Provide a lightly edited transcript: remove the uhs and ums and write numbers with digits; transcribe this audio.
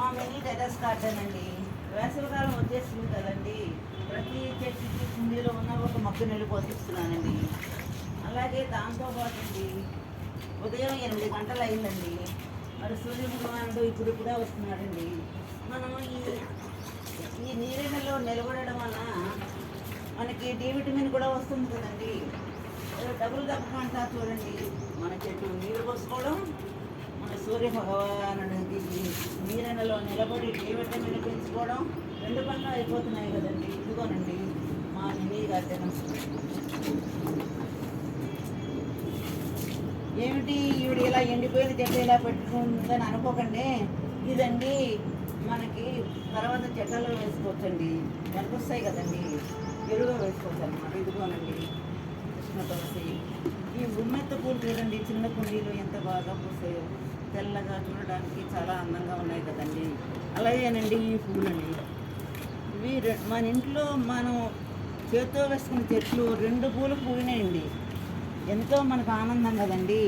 మా mini terrace garden అండి. వేసవికాలం వచ్చేస్తుంది కదండి, ప్రతి చెట్టుకి కుండీలో ఉన్న ఒక మొక్క నీళ్ళు పోషిస్తున్నానండి. అలాగే దాంతోపాటు అండి ఉదయం 8 గంటలు అయిందండి, మరి సూర్యభగవానుడు ఇప్పుడు కూడా వస్తున్నాడండి. మనం ఈ నీళ్ళలో నిలబడడం వలన మనకి డి విటమిన్ కూడా వస్తుంది కదండి. డబుల్ దప్ప అంటారు చూడండి, మన చెట్టు నీరు పోసుకోవడం, మన సూర్య భగవానుడికి నీరెండలో నిలబడి డి విటమిన్ పెంచుకోవడం, 2 పనులు అయిపోతున్నాయి కదండి. ఇదిగోనండి మా మినీ గార్డెన్. ఏమిటి ఈవిడ ఇలా ఎండిపోయిన చెట్లు ఇలా పెట్టుకుందని అనుకోకండి, ఇదండి మనకి తర్వాత చెట్లలో వేసుకోవచ్చండి, వస్తాయి కదండి, ఎరువుగా వేసుకోవచ్చు అన్నమాట. ఇదిగోనండి కృష్ణ తులసి. ఈ ఉమ్మెత్త పూలు చూడండి, చిన్న కుండీలు ఎంత బాగా పూసాయో, తెల్లగా చూడడానికి చాలా అందంగా ఉన్నాయి కదండి. అలాగేనండి ఈ పూలండి, ఇవి మన ఇంట్లో మనం చేతితో వేసుకున్న చెట్లు 2 పూలు పూయినాయండి, ఎంతో మనకు ఆనందం కదండి.